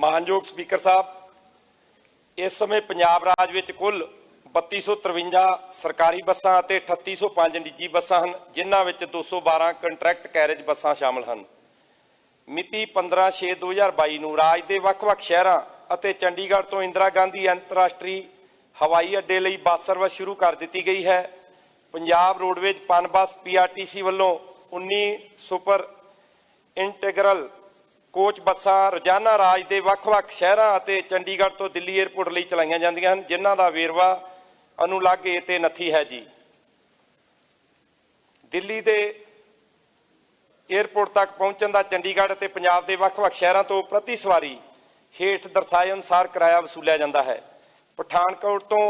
ਮਾਨਯੋਗ ਸਪੀਕਰ ਸਾਹਿਬ, ਇਸ ਸਮੇਂ ਪੰਜਾਬ ਰਾਜ ਵਿੱਚ ਕੁੱਲ 3253 ਸਰਕਾਰੀ ਬੱਸਾਂ ਅਤੇ 3805 ਨਿੱਜੀ ਬੱਸਾਂ ਹਨ, ਜਿਨ੍ਹਾਂ ਵਿੱਚ 212 ਕੰਟਰੈਕਟ ਕੈਰੇਜ ਬੱਸਾਂ ਸ਼ਾਮਲ ਹਨ। ਮਿਤੀ 15/6/2022 ਨੂੰ ਰਾਜ ਦੇ ਵੱਖ-ਵੱਖ ਸ਼ਹਿਰਾਂ ਅਤੇ ਚੰਡੀਗੜ੍ਹ ਤੋਂ ਇੰਦਰਾ ਗਾਂਧੀ ਅੰਤਰਰਾਸ਼ਟਰੀ ਹਵਾਈ ਅੱਡੇ ਲਈ ਬੱਸ ਸਰਵਿਸ ਸ਼ੁਰੂ ਕਰ ਦਿੱਤੀ ਗਈ ਹੈ। ਪੰਜਾਬ ਰੋਡਵੇਜ਼ ਪਨਬੱਸ PRTC ਵੱਲੋਂ 19 ਸੁਪਰ ਇੰਟੀਗਰਲ ਕੋਚ ਬੱਸਾਂ ਰੋਜ਼ਾਨਾ ਰਾਜ ਦੇ ਵੱਖ-ਵੱਖ ਸ਼ਹਿਰਾਂ ਅਤੇ ਚੰਡੀਗੜ੍ਹ ਤੋਂ ਦਿੱਲੀ ਏਅਰਪੋਰਟ ਲਈ ਚਲਾਈਆਂ ਜਾਂਦੀਆਂ ਹਨ, ਜਿਨ੍ਹਾਂ ਦਾ ਵੇਰਵਾ ਅਨੁਲੱਗ ਏ ਤੇ 29 ਹੈ ਜੀ। ਦਿੱਲੀ ਦੇ ਏਅਰਪੋਰਟ ਤੱਕ ਪਹੁੰਚਣ ਦਾ ਚੰਡੀਗੜ੍ਹ ਅਤੇ ਪੰਜਾਬ ਦੇ ਵੱਖ-ਵੱਖ ਸ਼ਹਿਰਾਂ ਤੋਂ ਪ੍ਰਤੀ ਸਵਾਰੀ ਹੇਠ ਦਰਸਾਏ ਅਨੁਸਾਰ ਕਿਰਾਇਆ ਵਸੂਲਿਆ ਜਾਂਦਾ ਹੈ। ਪਠਾਨਕੋਟ ਤੋਂ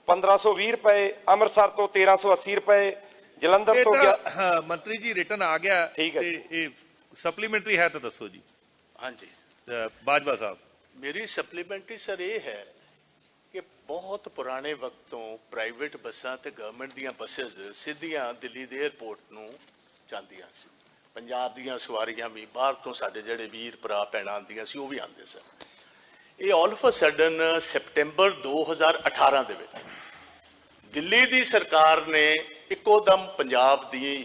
1520 ਰੁਪਏ, ਅੰਮ੍ਰਿਤਸਰ ਤੋਂ 1380 ਰੁਪਏ, ਜਲੰਧਰ ਤੋਂ ਮੰਤਰੀ ਜੀ ਰਿਟਰਨ ਆ ਗਿਆ। ਠੀਕ ਹੈ, ਇਹ ਸਪਲੀਮੈਂਟਰੀ ਹੈ ਤਾਂ ਦੱਸੋ ਜੀ। हाँ जी, बाजवा साहब। मेरी सप्लीमेंट्री सर ये है कि बहुत पुराने वक्त तो प्राइवेट बसां ते गवर्नमेंट दियां बसेस सीधियां दिल्ली दे एयरपोर्ट नूं जांदियां सी। पंजाब दियां सवारियां भी बाहर तो साडे जिहड़े वीर भरा भैणां आंदियां सी वो भी आंदे सन। ये ऑल ऑफ अ सडन सितंबर 2018 दे विच दिल्ली दी सरकार ने इकोदम पंजाब दी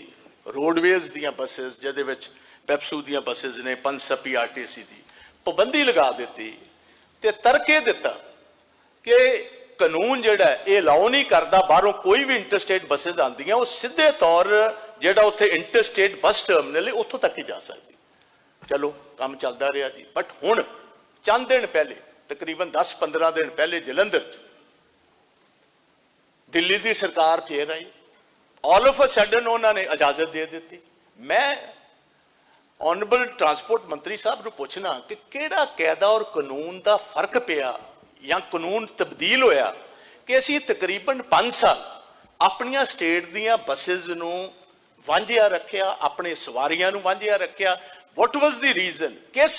रोडवेज दियां बसेस जिहदे विच ਪੈਪਸੂ ਦੀਆਂ ਬੱਸਿਸ ਨੇ, ਪੰਜ PRTC ਦੀ ਪਾਬੰਦੀ ਲਗਾ ਦਿੱਤੀ ਤੇ ਤਰਕੇ ਦਿੱਤਾ ਕਿ ਕਾਨੂੰਨ ਜਿਹੜਾ ਇਹ ਅਲਾਉ ਨਹੀਂ ਕਰਦਾ ਬਾਹਰੋਂ ਕੋਈ ਵੀ ਇੰਟਰਸਟੇਟ ਬੱਸਿਸ ਆਉਂਦੀਆਂ ਉਹ ਸਿੱਧੇ ਤੌਰ ਜਿਹੜਾ ਉੱਥੇ ਇੰਟਰਸਟੇਟ ਬੱਸ ਟਰਮੀਨਲ ਹੈ ਉੱਥੋਂ ਤੱਕ ਹੀ ਜਾ ਸਕਦੀ। ਚਲੋ ਕੰਮ ਚੱਲਦਾ ਰਿਹਾ ਜੀ, ਬਟ ਹੁਣ ਚੰਦ ਦਿਨ ਪਹਿਲੇ, ਤਕਰੀਬਨ 10-15 ਦਿਨ ਪਹਿਲੇ ਜਲੰਧਰ 'ਚ ਦਿੱਲੀ ਦੀ ਸਰਕਾਰ ਫੇਰ ਆਈ। ਆਲ ਆਫ ਅ ਸਡਨ ਉਹਨਾਂ ਨੇ ਇਜਾਜ਼ਤ ਦੇ ਦਿੱਤੀ। ਮੈਂ ऑनरेबल ट्रांसपोर्ट मंत्री साहब को पूछना कि किहड़ा कायदा और कानून का फर्क पिया या कानून तब्दील होया कि असीं तकरीबन 5 साल अपनियां स्टेट दियां बसेस नूं वांझिया रखिया, अपने सवारियां नूं वांझिया रखिया। What was the reason? किस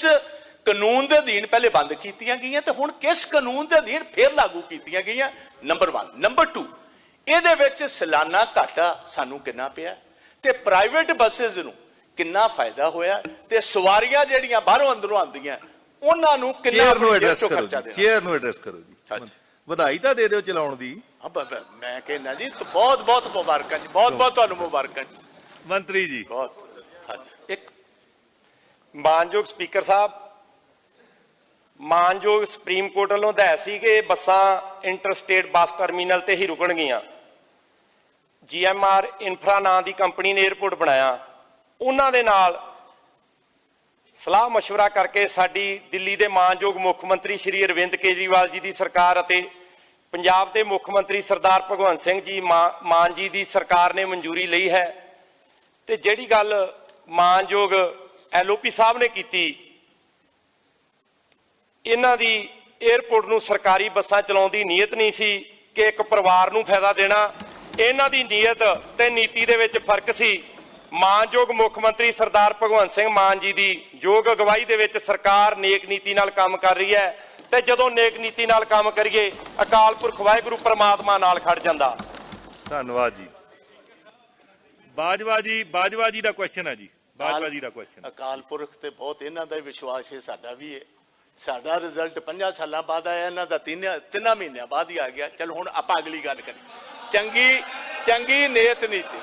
कानून के अधीन पहले बंद कीतियां गईयां ते हुण किस कानून के अधीन फिर लागू कीतियां गईयां? नंबर 1। नंबर 2, इहदे विच सालाना घाटा सानूं किन्ना पिया ते प्राइवेट बसेस नूं किन्ना फायदा होया ते सवारियां ਜਿਹੜੀਆਂ ਬਾਹਰੋਂ ਅੰਦਰੋਂ ਆਉਂਦੀਆਂ ਉਹਨਾਂ ਨੂੰ ਕਿੰਨਾ ਖਰਚਾ ਦੇਣਾ? ਚੇਅਰ ਨੂੰ ਐਡਰੈਸ ਕਰੋ ਜੀ। ਵਧਾਈ ਤਾਂ ਦੇ ਦਿਓ ਚਲਾਉਣ ਦੀ। ਮੈਂ ਕਹਿੰਦਾ ਜੀ ਬਹੁਤ ਬਹੁਤ ਮੁਬਾਰਕਾਂ ਜੀ, ਬਹੁਤ ਬਹੁਤ ਤੁਹਾਨੂੰ ਮੁਬਾਰਕਾਂ ਜੀ ਮੰਤਰੀ ਜੀ। ਬਹੁਤ ਇੱਕ ਮਾਨਯੋਗ ਸਪੀਕਰ ਸਾਹਿਬ, ਮਾਨਯੋਗ ਸੁਪਰੀਮ ਕੋਰਟ ਵੱਲੋਂ ਹਦਾਇਤ ਸੀ ਕਿ ਬੱਸਾਂ ਇੰਟਰਸਟੇਟ ਬੱਸ ਟਰਮੀਨਲ ਤੇ ਹੀ ਰੁਕਣਗੀਆਂ। GMR ਇਨਫਰਾ ਨਾਂ ਦੀ ਕੰਪਨੀ ਨੇ ਏਅਰਪੋਰਟ ਬਣਾਇਆ। ਉਹਨਾਂ ਦੇ ਨਾਲ ਸਲਾਹ ਮਸ਼ਵਰਾ ਕਰਕੇ ਸਾਡੀ ਦਿੱਲੀ ਦੇ ਮਾਨਯੋਗ ਮੁੱਖ ਮੰਤਰੀ ਸ਼੍ਰੀ ਅਰਵਿੰਦ ਕੇਜਰੀਵਾਲ ਜੀ ਦੀ ਸਰਕਾਰ ਅਤੇ ਪੰਜਾਬ ਦੇ ਮੁੱਖ ਮੰਤਰੀ ਸਰਦਾਰ ਭਗਵੰਤ ਸਿੰਘ ਜੀ ਮਾਨ ਜੀ ਦੀ ਸਰਕਾਰ ਨੇ ਮਨਜ਼ੂਰੀ ਲਈ ਹੈ। ਤੇ ਜਿਹੜੀ ਗੱਲ ਮਾਨਯੋਗ LOP ਸਾਹਿਬ ਨੇ ਕੀਤੀ, ਇਹਨਾਂ ਦੀ ਏਅਰਪੋਰਟ ਨੂੰ ਸਰਕਾਰੀ ਬੱਸਾਂ ਚਲਾਉਣ ਦੀ ਨੀਅਤ ਨਹੀਂ ਸੀ ਕਿ ਇੱਕ ਪਰਿਵਾਰ ਨੂੰ ਫਾਇਦਾ ਦੇਣਾ। ਇਹਨਾਂ ਦੀ ਨੀਅਤ ਤੇ ਨੀਤੀ ਦੇ ਵਿੱਚ ਫਰਕ ਸੀ। ਮਾਨਯੋਗ ਮੁੱਖ ਮੰਤਰੀ ਸਰਦਾਰ ਭਗਵੰਤ ਸਿੰਘ ਮਾਨ ਜੀ ਦੀ ਯੋਗ ਅਗਵਾਈ ਦੇ ਵਿੱਚ ਸਰਕਾਰ ਨੇਕ ਨੀਤੀ ਨਾਲ ਕੰਮ ਕਰ ਰਹੀ ਹੈ ਤੇ ਜਦੋਂ ਨੇਕ ਨੀਤੀ ਨਾਲ ਕੰਮ ਕਰੀਏ ਅਕਾਲ ਪੁਰਖ ਵਾਹਿਗੁਰੂ ਪ੍ਰਮਾਤਮਾ ਨਾਲ ਖੜ ਜਾਂਦਾ। ਧੰਨਵਾਦ ਜੀ। ਬਾਜਵਾ ਜੀ ਦਾ ਕੁਐਸਚਨ ਹੈ ਜੀ। ਬਾਜਵਾ ਜੀ ਦਾ ਕੁਐਸਚਨ। ਅਕਾਲ ਪੁਰਖ ਤੇ ਬਹੁਤ ਇਹਨਾਂ ਦਾ ਵਿਸ਼ਵਾਸ ਹੈ, ਸਾਡਾ ਵੀ ਹੈ। ਸਾਡਾ ਰਿਜ਼ਲਟ 5 ਸਾਲਾਂ ਬਾਅਦ ਆਇਆ, ਇਹਨਾਂ ਦਾ 3 ਮਹੀਨਿਆਂ ਬਾਅਦ ਹੀ ਆ ਗਿਆ। ਚਲੋ ਹੁਣ ਆਪਾਂ ਅਗਲੀ ਗੱਲ ਕਰੀਏ। ਚੰਗੀ ਨੇਕ ਨੀਤੀ,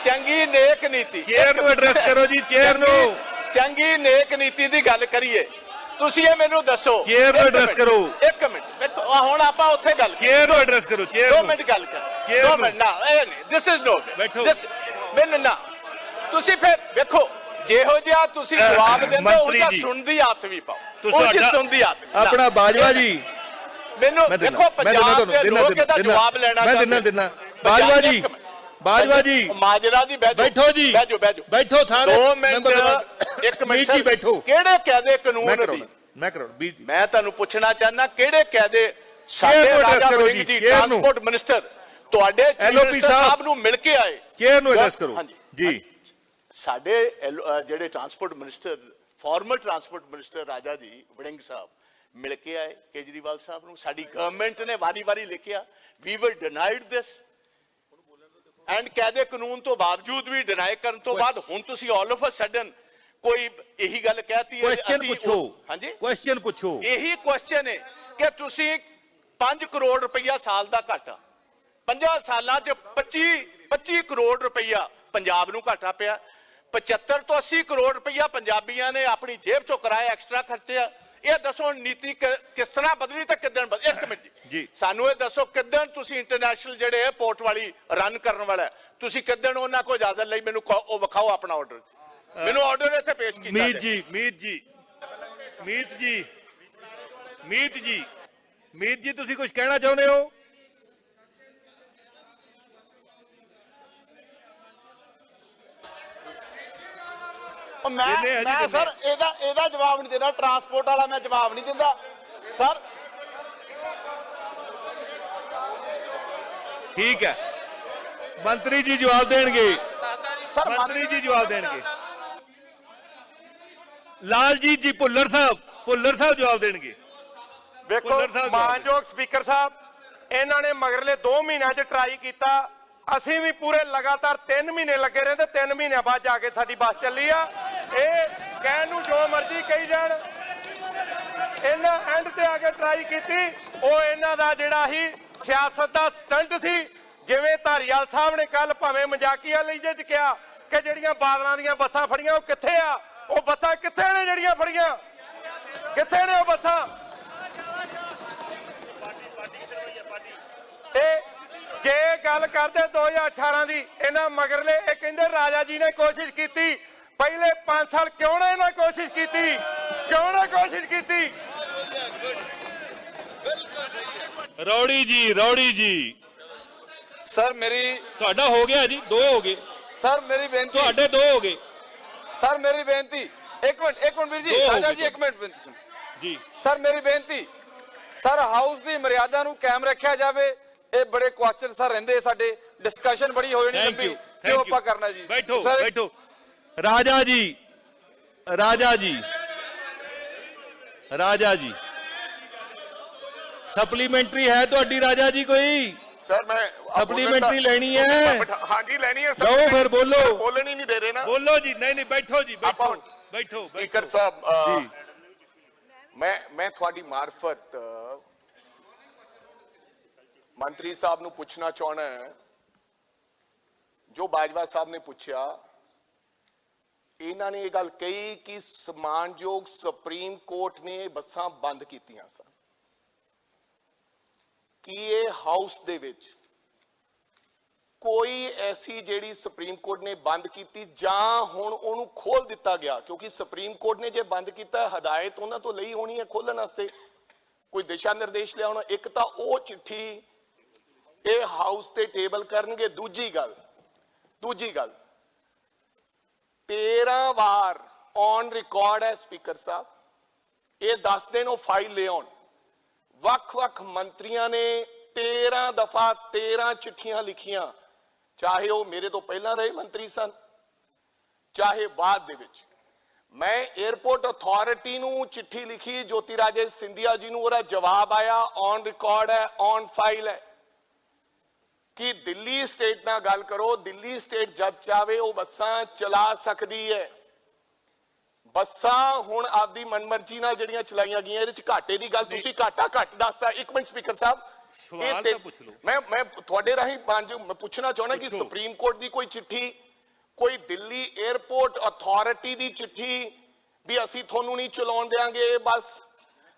ਚੰਗੀ ਨੇਕ ਨੀਤੀ। ਚੇਅਰ ਨੂੰ ਐਡਰੈਸ ਕਰੋ ਜੀ। ਚੇਅਰ ਨੂੰ ਚੰਗੀ ਨੇਕ ਨੀਤੀ ਦੀ ਗੱਲ ਕਰੀਏ। ਤੁਸੀਂ ਇਹ ਮੈਨੂੰ ਦੱਸੋ। ਚੇਅਰ ਨੂੰ ਐਡਰੈਸ ਕਰੋ। ਇੱਕ ਮਿੰਟ, ਹੁਣ ਆਪਾਂ ਉੱਥੇ ਗੱਲ ਚੇਅਰ ਨੂੰ ਐਡਰੈਸ ਕਰੋ। ਚੇਅਰ 2 ਮਿੰਟ ਗੱਲ ਕਰ। 2 ਮਿੰਟ ਨਾ, ਇਹ ਨਹੀਂ, ਦਿਸ ਇਜ਼ ਨੋ ਮੈਨੂੰ ਨਾ। ਤੁਸੀਂ ਫਿਰ ਵੇਖੋ, ਜਿਹੋ ਜਿਹਾ ਤੁਸੀਂ ਜਵਾਬ ਦਿੰਦੇ ਹੋ ਉਹਦਾ ਸੁਣਨ ਦੀ ਆਦਤ ਵੀ ਪਾਓ। ਤੁਸੀਂ ਸੁਣਨ ਦੀ ਆਦਤ ਆਪਣਾ ਬਾਜਵਾ ਜੀ ਮੈਨੂੰ ਵੇਖੋ, ਪੰਜਾਬ ਦੇ ਲੋਕ ਇਹਦਾ ਜਵਾਬ ਲੈਣਾ ਚਾਹੁੰਦੇ। ਬਾਜਵਾ ਜੀ ਮਾਜਰਾ ਜੀ ਬੈਠੋ ਜੀ। ਬੈਠੋ ਸਾਰੇ 2 ਮਿੰਟ 1 ਮਿੰਟ ਜੀ ਬੈਠੋ। ਕਿਹੜੇ ਕਾਇਦੇ ਕਾਨੂੰਨ ਦੀ ਮੈਂ ਤੁਹਾਨੂੰ ਪੁੱਛਣਾ ਚਾਹੁੰਦਾ, ਕਿਹੜੇ ਕਾਇਦੇ ਸਾਡੇ ਰਾਜਾ ਵੜਿੰਗ ਜੀ ਟਰਾਂਸਪੋਰਟ ਮਿਨਿਸਟਰ ਤੁਹਾਡੇ LOP ਸਾਹਿਬ ਨੂੰ ਮਿਲ ਕੇ ਆਏ? ਚੇਅਰ ਨੂੰ ਐਡਰੈਸ ਕਰੋ ਜੀ। ਸਾਡੇ ਜਿਹੜੇ transport minister, farmer transport minister ਰਾਜਾ ਜੀ ਵੜਿੰਗ ਸਾਹਿਬ ਮਿਲ ਕੇ ਆਏ ਕੇਜਰੀਵਾਲ ਸਾਹਿਬ ਨੂੰ। ਸਾਡੀ ਗਵਰਨਮੈਂਟ ਨੇ ਵਾਰੀ-ਵਾਰੀ ਲਿਖਿਆ ਵੀ ਵਰ ਡਿਨਾਈਡ ਦਿਸ ਐਂਡ ਕਾਇਦੇ ਕਾਨੂੰਨ ਤੋਂ ਬਾਵਜੂਦ ਵੀ ਡਿਨਾਈ ਕਰਨ ਤੋਂ ਬਾਅਦ ਹੁਣ ਤੁਸੀਂ ਆਲ ਆਫ ਅ ਸਡਨ ਕੋਈ ਇਹੀ ਗੱਲ ਕਹਿਤੀ ਹੈ ਕੁਐਸਚਨ ਪੁੱਛੋ। ਹਾਂਜੀ, ਕੁਐਸਚਨ ਪੁੱਛੋ। ਇਹੀ ਕੁਐਸਚਨ ਹੈ ਕਿ ਤੁਸੀਂ 5 ਕਰੋੜ ਰੁਪਈਆ ਸਾਲ ਦਾ ਘਾਟਾ 50 ਸਾਲਾਂ 'ਚ 25 ਕਰੋੜ ਰੁਪਈਆ ਪੰਜਾਬ ਨੂੰ ਘਾਟਾ ਪਿਆ। 75 ਤੋਂ 80 ਕਰੋੜ ਰੁਪਈਆ ਪੰਜਾਬੀਆਂ ਨੇ ਆਪਣੀ ਜੇਬ ਚੋਂ ਕਰਾਇਆ, ਐਕਸਟਰਾ ਖਰਚਿਆ। ਇਹ ਦੱਸੋ ਨੀਤੀ ਕਿਸ ਤਰ੍ਹਾਂ ਬਦਲੀ ਤੇ ਕਿੱਦਣ ਬਦਲੀ? ਇੱਕ ਮਿੰਟ ਜੀ, ਸਾਨੂੰ ਇਹ ਦੱਸੋ ਕਿੱਦਣ ਤੁਸੀਂ ਇੰਟਰਨੈਸ਼ਨਲ ਜਿਹੜੇ 에ਅਰਪੋਰਟ ਵਾਲੀ ਰਨ ਕਰਨ ਵਾਲਾ ਤੁਸੀਂ ਕਿੱਦਣ ਉਹਨਾਂ ਕੋਲ ਇਜਾਜ਼ਤ ਲਈ? ਮੈਨੂੰ ਉਹ ਵਿਖਾਓ ਆਪਣਾ ਆਰਡਰ, ਮੈਨੂੰ ਆਰਡਰ ਇੱਥੇ ਪੇਸ਼ ਕੀਤਾ ਮੀਤ ਜਾਏ। ਜੀ, ਮੀਤ ਜੀ ਤੁਸੀਂ ਕੁਝ ਕਹਿਣਾ ਚਾਹੁੰਦੇ ਹੋ? ਮੈਂ ਸਰ ਇਹਦਾ ਜਵਾਬ ਨਹੀਂ ਦੇਣਾ, ਟਰਾਂਸਪੋਰਟ ਵਾਲਾ ਮੈਂ ਜਵਾਬ ਨਹੀਂ ਦਿੰਦਾ ਸਰ। ਠੀਕ ਹੈ, ਮੰਤਰੀ ਜੀ ਜਵਾਬ ਦੇਣਗੇ। ਸਰ ਮੰਤਰੀ ਜੀ ਜਵਾਬ ਦੇਣਗੇ। ਲਾਲਜੀਤ ਜੀ ਭੁੱਲਰ ਸਾਹਿਬ ਜਵਾਬ ਦੇਣਗੇ। ਵੇਖੋ ਭੁੱਲਰ ਸਾਹਿਬ ਮਾਨਯੋਗ ਸਪੀਕਰ ਸਾਹਿਬ, ਇਹਨਾਂ ਨੇ ਮਗਰਲੇ 2 ਮਹੀਨਿਆਂ 'ਚ ਟਰਾਈ ਕੀਤਾ, ਅਸੀਂ ਵੀ ਪੂਰੇ ਲਗਾਤਾਰ 3 ਮਹੀਨੇ ਲੱਗੇ ਰਹੇ ਤੇ 3 ਮਹੀਨਿਆਂ ਬਾਅਦ ਜਾ ਕੇ ਸਾਡੀ ਬੱਸ ਚੱਲੀ ਆ। ਇਹ ਕਹਿਣ ਨੂੰ ਜੋ ਮਰਜ਼ੀ ਕਹੀ ਜਾਣ, ਇਹਨਾਂ ਐਂਡ ਤੇ ਆ ਕੇ ਟਰਾਈ ਕੀਤੀ। ਉਹ ਇਹਨਾਂ ਦਾ ਜਿਹੜਾ ਹੀ ਸਿਆਸਤ ਦਾ ਸਟੰਟ ਸੀ। ਜਿਵੇਂ ਧਾਰੀਵਾਲ ਸਾਹਿਬ ਨੇ ਕੱਲ ਭਾਵੇਂ ਮਜ਼ਾਕੀਆ ਲਹਿਜੇ 'ਚ ਕਿਹਾ ਕਿ ਜਿਹੜੀਆਂ ਬਾਦਲਾਂ ਦੀਆਂ ਬੱਸਾਂ ਫੜੀਆਂ ਉਹ ਕਿੱਥੇ ਆ? ਉਹ ਬੱਸਾਂ ਕਿੱਥੇ ਨੇ ਜਿਹੜੀਆਂ ਫੜੀਆਂ? ਕਿੱਥੇ ਨੇ ਉਹ ਬੱਸਾਂ? ਇਹ ਜੇ ਗੱਲ ਕਰਦੇ 2018 ਦੀ, ਇਹਨਾਂ ਮਗਰਲੇ ਇਹ ਕਹਿੰਦੇ ਰਾਜਾ ਜੀ ਨੇ ਕੋਸ਼ਿਸ਼ ਕੀਤੀ। ਪਹਿਲੇ 5 ਸਾਲ ਕਿਉਂ ਨਾ ਇਹਨਾਂ ਕੋਸ਼ਿਸ਼ ਕੀਤੀ? ਕਿਉਂ ਨਾ ਕੋਸ਼ਿਸ਼ ਕੀਤੀ? ਰੌੜੀ ਜੀ ਸਰ ਮੇਰੀ ਤੁਹਾਡਾ ਹੋ ਗਿਆ ਜੀ, 2 ਹੋ ਗਏ। ਸਰ ਮੇਰੀ ਬੇਨਤੀ, ਤੁਹਾਡੇ 2 ਹੋ ਗਏ ਸਰ ਮੇਰੀ ਬੇਨਤੀ, ਇੱਕ ਮਿੰਟ ਵੀਰ ਜੀ, ਰਾਜਾ ਜੀ ਇੱਕ ਮਿੰਟ ਬੇਨਤੀ ਸੁਣੋ ਜੀ। ਸਰ ਮੇਰੀ ਬੇਨਤੀ, ਸਰ ਹਾਊਸ ਦੀ ਮਰਿਆਦਾ ਨੂੰ ਕਾਇਮ ਰੱਖਿਆ ਜਾਵੇ। ਇਹ ਬੜੇ ਕੁਐਸਚਨ ਸਰ ਰਹਿੰਦੇ, ਸਾਡੇ ਡਿਸਕਸ਼ਨ ਬੜੀ ਹੋ ਜਾਣੀ ਲੰਬੀ, ਕਿਉਂ ਆਪਾਂ ਕਰਨਾ ਜੀ? ਬੈਠੋ ਸਰ ਬੈਠੋ। ਰਾਜਾ ਜੀ ਸਪਲੀਮੈਂਟਰੀ ਹੈ ਤੁਹਾਡੀ? ਰਾਜਾ ਜੀ ਕੋਈ ਸਰ ਮੈਂ ਸਪਲੀਮੈਂਟਰੀ ਲੈਣੀ ਹੈ? ਹਾਂਜੀ ਲੈਣੀ ਹੈ ਲਓ ਫਿਰ ਬੋਲੋ। ਬੋਲਣ ਹੀ ਨਹੀਂ ਦੇ ਰਹੇ ਨਾ। ਬੋਲੋ ਜੀ। ਨਹੀਂ ਬੈਠੋ ਜੀ, ਬੈਠੋ। ਸਪੀਕਰ ਸਾਹਿਬ ਮੈਂ ਤੁਹਾਡੀ ਮਾਰਫਤ ਮੰਤਰੀ ਸਾਹਿਬ ਨੂੰ ਪੁੱਛਣਾ ਚਾਹਣਾ ਹੈ, ਜੋ ਬਾਜਵਾ ਸਾਹਿਬ ਨੇ ਪੁੱਛਿਆ। ਇਹਨਾਂ ਨੇ ਇਹ ਗੱਲ ਕਹੀ ਕਿ ਸਨਮਾਨਯੋਗ ਸੁਪਰੀਮ ਕੋਰਟ ਨੇ ਬੱਸਾਂ ਬੰਦ ਕੀਤੀਆਂ ਸਨ। ਕਿ ਇਹ ਹਾਊਸ ਦੇ ਵਿੱਚ ਕੋਈ ਐਸੀ ਜਿਹੜੀ ਸੁਪਰੀਮ ਕੋਰਟ ਨੇ ਬੰਦ ਕੀਤੀ ਜਾਂ ਹੁਣ ਉਹਨੂੰ ਖੋਲ ਦਿੱਤਾ ਗਿਆ? ਕਿਉਂਕਿ ਸੁਪਰੀਮ ਕੋਰਟ ਨੇ ਜੇ ਬੰਦ ਕੀਤਾ, ਹਦਾਇਤ ਉਹਨਾਂ ਤੋਂ ਲਈ ਹੋਣੀ ਹੈ ਖੋਲਣ ਵਾਸਤੇ, ਕੋਈ ਦਿਸ਼ਾ ਨਿਰਦੇਸ਼ ਲਿਆਉਣਾ। ਇੱਕ ਤਾਂ ਉਹ ਚਿੱਠੀ ਇਹ ਹਾਊਸ ਤੇ ਟੇਬਲ ਕਰਨਗੇ। ਦੂਜੀ ਗੱਲ 13 ਵਾਰ ਔਨ ਰਿਕਾਰਡ ਹੈ ਸਪੀਕਰ ਸਾਹਿਬ, ਇਹ 10 ਦਿਨ ਉਹ ਫਾਈਲ ਲੈ ਆਉਣ। ਵੱਖ-ਵੱਖ ਮੰਤਰੀਆਂ ਨੇ 13 ਦਫਾ 13 ਚਿੱਠੀਆਂ ਲਿਖੀਆਂ, ਚਾਹੇ ਉਹ ਮੇਰੇ ਤੋਂ ਪਹਿਲਾਂ ਰਹੇ ਮੰਤਰੀ ਸਨ, ਚਾਹੇ ਬਾਅਦ ਦੇ ਵਿੱਚ। ਮੈਂ 에ਅਰਪੋਰਟ ਅਥਾਰਟੀ ਨੂੰ ਚਿੱਠੀ ਲਿਖੀ, ਜੋਤੀ ਰਾਜੇ ਸਿੰਧੀਆ ਜੀ ਨੂੰ, ਉਹਦਾ ਜਵਾਬ ਆਇਆ, ਔਨ ਰਿਕਾਰਡ ਹੈ, ਔਨ ਫਾਈਲ ਹੈ, ਕਿ ਦਿੱਲੀ ਸਟੇਟ ਨਾਲ ਗੱਲ ਕਰੋ। ਦਿੱਲੀ ਸਟੇਟ ਜਦ ਚਾਵੇ ਉਹ ਬੱਸਾਂ ਚਲਾ ਸਕਦੀ ਹੈ। ਬੱਸਾਂ ਹੁਣ ਆਪਦੀ ਮਨਮਰਜ਼ੀ ਨਾਲ ਜਿਹੜੀਆਂ ਚਲਾਈਆਂ ਗਈਆਂ, ਇਹਦੇ ਚ ਘਾਟੇ ਦੀ ਗੱਲ ਤੁਸੀਂ ਘੱਟ ਦੱਸਦਾ। ਇੱਕ ਮਿੰਟ ਸਪੀਕਰ ਸਾਹਿਬ, ਸਵਾਲ ਤਾਂ ਪੁੱਛ ਲਓ। ਮੈਂ ਤੁਹਾਡੇ ਰਾਹੀਂ ਮੈਂ ਪੁੱਛਣਾ ਚਾਹੁੰਦਾ ਕਿ ਸੁਪਰੀਮ ਕੋਰਟ ਦੀ ਕੋਈ ਚਿੱਠੀ, ਕੋਈ ਦਿੱਲੀ 에ਅਰਪੋਰਟ ਅਥਾਰਟੀ ਦੀ ਚਿੱਠੀ ਵੀ ਅਸੀਂ ਤੁਹਾਨੂੰ ਨਹੀਂ ਚਲਾਉਣ ਦੇਾਂਗੇ ਬੱਸ।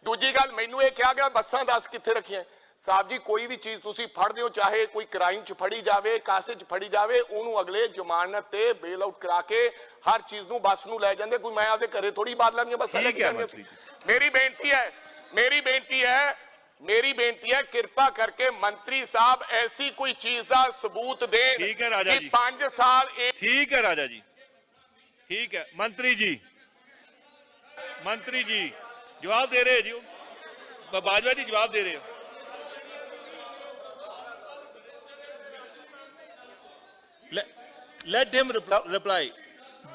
ਦੂਜੀ ਗੱਲ, ਮੈਨੂੰ ਇਹ ਕਿਹਾ ਗਿਆ ਬੱਸਾਂ 10 ਕਿੱਥੇ ਰੱਖੀਆਂ? ਸਾਹਿਬ ਜੀ, ਕੋਈ ਵੀ ਚੀਜ਼ ਤੁਸੀਂ ਫੜਦੇ ਹੋ, ਚਾਹੇ ਕੋਈ ਕ੍ਰਾਈਮ ਚ ਫੜੀ ਜਾਵੇ, ਕਾਸੇ ਚ ਫੜੀ ਜਾਵੇ, ਉਹਨੂੰ ਅਗਲੇ ਜ਼ਮਾਨਤ ਤੇ ਬੇਲ ਆਊਟ ਕਰਾ ਕੇ ਹਰ ਚੀਜ਼ ਨੂੰ ਬੱਸ ਨੂੰ ਲੈ ਜਾਂਦੇ। ਕੋਈ ਮੈਂ ਆਪਦੇ ਘਰੇ ਥੋੜੀ ਬਾਦਲਾਂ ਦੀਆਂ ਬੱਸਾਂ ਲੈ ਕੇ ਜਾਂਦੀ। ਮੇਰੀ ਬੇਨਤੀ ਹੈ ਕਿਰਪਾ ਕਰਕੇ ਮੰਤਰੀ ਸਾਹਿਬ ਐਸੀ ਕੋਈ ਚੀਜ਼ ਦਾ ਸਬੂਤ ਦੇਣ। ਠੀਕ ਹੈ ਰਾਜਾ ਜੀ, 5 ਸਾਲ। ਠੀਕ ਹੈ ਰਾਜਾ ਜੀ, ਠੀਕ ਹੈ। ਮੰਤਰੀ ਜੀ ਜਵਾਬ ਦੇ ਰਹੇ ਜੀ, ਬਾਜਵਾ ਜੀ ਜਵਾਬ ਦੇ ਰਹੇ ਹੋ। Let him reply.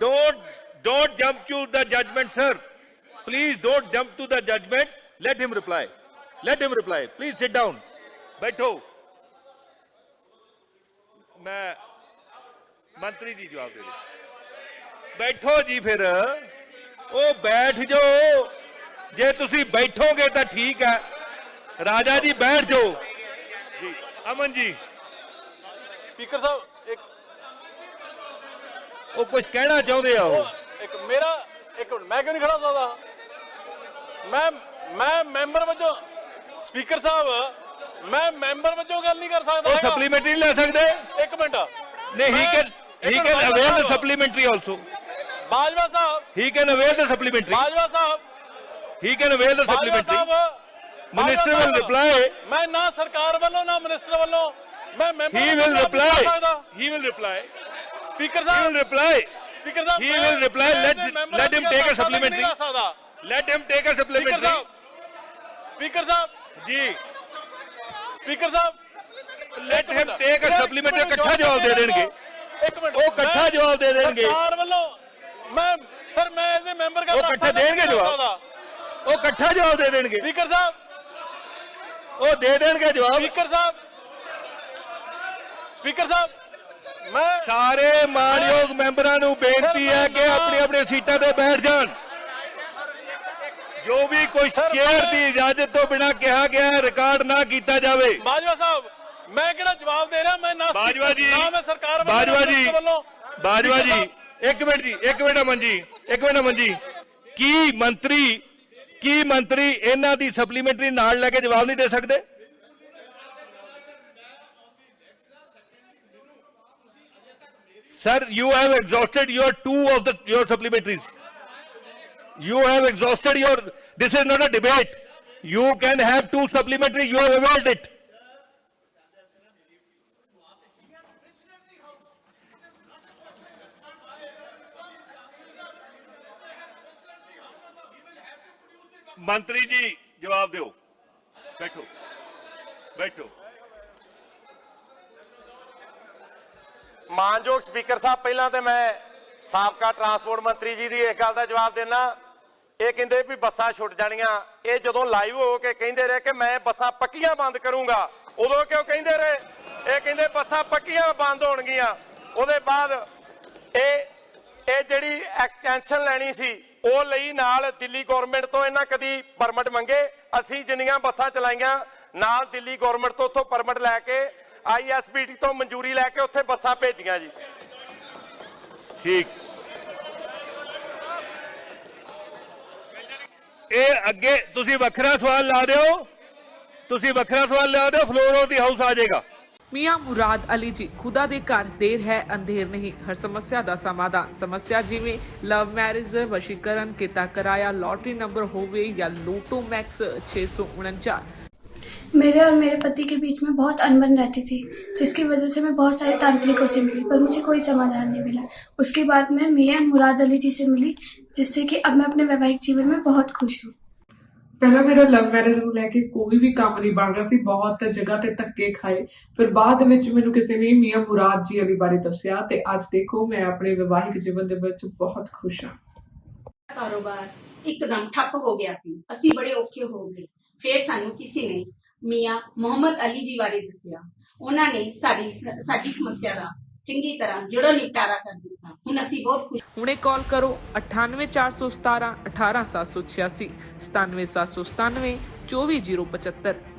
Don't jump to the judgment, sir. Please don't jump to the judgment. Let him reply. Please sit down. बैठो। मैं मंत्री जी जवाब दे रहे। ਬੈਠੋ ਜੀ ਫਿਰ ਉਹ ਬੈਠ ਜਾਓ ਜੇ ਤੁਸੀਂ ਬੈਠੋਗੇ ਤਾਂ ਠੀਕ ਹੈ ਰਾਜਾ ਜੀ ਬੈਠ ਜਾਓ ਜੀ ਅਮਨ ਜੀ ਸਪੀਕਰ ਸਾਹਿਬ ਉਹ ਕੁਝ ਕਹਿਣਾ ਚਾਹੁੰਦੇ ਆ ਉਹ ਇੱਕ ਮੇਰਾ ਇੱਕ ਮਿੰਟ ਮੈਂ ਕਿਉਂ ਨਹੀਂ ਖੜਾ ਸਕਦਾ ਮੈਂ ਮੈਂਬਰ ਵਜੋਂ ਸਪੀਕਰ ਸਾਹਿਬ ਮੈਂ ਮੈਂਬਰ ਵਜੋਂ ਗੱਲ ਨਹੀਂ ਕਰ ਸਕਦਾ ਉਹ ਸਪਲੀਮੈਂਟਰੀ ਲੈ ਸਕਦੇ ਇੱਕ ਮਿੰਟ ਨਹੀਂ he can avail the supplementary also Bajwa Sahib he can avail the supplementary Bajwa Sahib he can avail the supplementary minister will reply ਮੈਂ ਨਾ ਸਰਕਾਰ ਵੱਲੋਂ ਨਾ ਮਿਨਿਸਟਰ ਵੱਲੋਂ ਮੈਂ member he will reply speaker he Sahib will reply speaker Sahib he will reply let him take a supplementary let him take a supplementary speaker Sahib ji speaker Sahib let him take a supplementary ਇਕੱਠਾ ਜਵਾਬ ਦੇ ਦੇਣਗੇ ਇੱਕ minute ਉਹ ਇਕੱਠਾ ਜਵਾਬ ਦੇ ਦੇਣਗੇ ਸਰਕਾਰ ਵੱਲੋਂ ਮੈਂ ਸਰ ਮੈਂ ਐਜ਼ ਅ ਮੈਂਬਰ ਕਰ ਉਹ ਇਕੱਠਾ ਦੇਣਗੇ ਜਵਾਬ ਉਹ ਇਕੱਠਾ ਜਵਾਬ ਦੇ ਦੇਣਗੇ ਸਪੀਕਰ ਸਾਹਿਬ ਉਹ ਦੇ ਦੇਣਗੇ ਜਵਾਬ ਸਪੀਕਰ ਸਾਹਿਬ ਮੈਂ ਸਾਰੇ ਮਾਨਯੋਗ ਮੈਂਬਰਾਂ ਨੂੰ ਬੇਨਤੀ ਹੈ ਕਿ ਆਪਣੀ ਆਪਣੀ ਸੀਟਾਂ ਤੇ ਬੈਠ ਜਾਣ ਜੋ ਵੀ ਕੋਈ ਚੇਅਰ ਦੀ ਇਜਾਜ਼ਤ ਤੋਂ ਬਿਨਾਂ ਕਿਹਾ ਗਿਆ ਰਿਕਾਰਡ ਨਾ ਕੀਤਾ ਜਾਵੇ ਬਾਜਵਾ ਸਾਹਿਬ ਮੈਂ ਕਿਹੜਾ ਜਵਾਬ ਦੇ ਰਿਹਾ ਮੈਂ ਨਾ ਬਾਜਵਾ ਜੀ ਨਾ ਮੈਂ ਸਰਕਾਰ ਬਾਜਵਾ ਜੀ ਇੱਕ ਮਿੰਟ ਅਮਨ ਜੀ ਕੀ ਮੰਤਰੀ ਇਹਨਾਂ ਦੀ ਸਪਲੀਮੈਂਟਰੀ ਨਾਲ ਲੈ ਕੇ ਜਵਾਬ ਨਹੀਂ ਦੇ ਸਕਦੇ sir you have exhausted your supplementaries you have exhausted your this is not a debate you can have 2 supplementary you have availed it ਮੰਤਰੀ ਜੀ ਜਵਾਬ ਦਿਓ ਬੈਠੋ ਮਾਨਯੋਗ ਸਪੀਕਰ ਸਾਹਿਬ ਪਹਿਲਾਂ ਤੇ ਮੈਂ ਸਾਬਕਾ ਟਰਾਂਸਪੋਰਟ ਮੰਤਰੀ ਜੀ ਦੀ ਇਸ ਗੱਲ ਦਾ ਜਵਾਬ ਦੇਣਾ ਇਹ ਕਹਿੰਦੇ ਵੀ ਬੱਸਾਂ ਛੁੱਟ ਜਾਣੀਆਂ ਇਹ ਜਦੋਂ ਲਾਈਵ ਹੋ ਕੇ ਕਹਿੰਦੇ ਰਹੇ ਕਿ ਮੈਂ ਬੱਸਾਂ ਪੱਕੀਆਂ ਬੰਦ ਕਰੂੰਗਾ ਉਦੋਂ ਕਿਉਂ ਕਹਿੰਦੇ ਰਹੇ ਇਹ ਕਹਿੰਦੇ ਬੱਸਾਂ ਪੱਕੀਆਂ ਬੰਦ ਹੋਣਗੀਆਂ ਉਹਦੇ ਬਾਅਦ ਇਹ ਜਿਹੜੀ ਐਕਸਟੈਂਸ਼ਨ ਲੈਣੀ ਸੀ ਉਹ ਲਈ ਨਾਲ ਦਿੱਲੀ ਗਵਰਨਮੈਂਟ ਤੋਂ ਇਹਨਾਂ ਕਦੀ ਪਰਮਿਟ ਮੰਗੇ ਅਸੀਂ ਜਿੰਨੀਆਂ ਬੱਸਾਂ ਚਲਾਈਆਂ ਨਾਲ ਦਿੱਲੀ ਗਵਰਨਮੈਂਟ ਤੋਂ ਉੱਥੋਂ ਪਰਮਿਟ ਲੈ ਕੇ ISBT ਤੋਂ ਮਨਜ਼ੂਰੀ ਲੈ ਕੇ ਉੱਥੇ ਬੱਸਾਂ ਭੇਜੀਆਂ ਜੀ ਠੀਕ ਇਹ ਅੱਗੇ ਤੁਸੀਂ ਵੱਖਰਾ ਸਵਾਲ ਲਾ ਦਿਓ ਫਲੋਰ ਆਫ ਦੀ ਹਾਊਸ ਆ ਜਾਏਗਾ मियां मुराद अली जी खुदा दे घर देर है अंधेर नहीं हर समस्या दा समाधान समस्या जिवें लव मैरिज वशीकरण किता कराया लॉटरी नंबर होवे या लोटो मैक्स 649 मेरे और मेरे पति के बीच में बहुत अनबन रहती थी जिसकी वजह से मैं बहुत सारे तांत्रिकों से मिली पर मुझे कोई समाधान नहीं मिला उसके बाद मैं मियां मुराद अली जी से मिली जिससे कि अब मैं अपने वैवाहिक जीवन में बहुत खुश हूँ ਪਹਿਲਾਂ ਮੇਰਾ ਲਵ ਮੈਰਿਜ ਨੂੰ ਲੈ ਕੇ ਕੋਈ ਵੀ ਕੰਮ ਨਹੀਂ ਬਣ ਰਿਹਾ ਸੀ ਬਹੁਤ ਜਗ੍ਹਾ ਤੇ ਧੱਕੇ ਖਾਏ ਫਿਰ ਬਾਅਦ ਵਿੱਚ ਮੈਨੂੰ ਕਿਸੇ ਨੇ ਮੀਆਂ ਮੁਰਾਦ ਜੀ ਅਲੀ ਬਾਰੇ ਦੱਸਿਆ ਤੇ ਅੱਜ ਦੇਖੋ ਮੈਂ ਆਪਣੇ ਵਿਵਾਹਿਕ ਜੀਵਨ ਦੇ ਵਿੱਚ ਬਹੁਤ ਖੁਸ਼ ਹਾਂ ਕਾਰੋਬਾਰ ਇੱਕਦਮ ਠੱਪ ਹੋ ਗਿਆ ਸੀ ਅਸੀਂ ਬੜੇ ਔਖੇ ਹੋ ਗਏ ਫਿਰ ਸਾਨੂੰ ਕਿਸੇ ਨੇ ਮੀਆਂ ਮੁਹੰਮਦ ਅਲੀ ਜੀ ਬਾਰੇ ਦੱਸਿਆ ਉਹਨਾਂ ਨੇ ਸਾਡੀ ਸਮੱਸਿਆ ਦਾ ਚੰਗੀ ਤਰ੍ਹਾਂ ਜੜੋਂ ਨਿਪਟਾਰਾ ਕਰ ਦਿੱਤਾ ਹੁਣ ਅਸੀਂ ਬਹੁਤ ਖੁਸ਼ ਹੁਣੇ ਕਾਲ ਕਰੋ 98 417 18786 97797 24075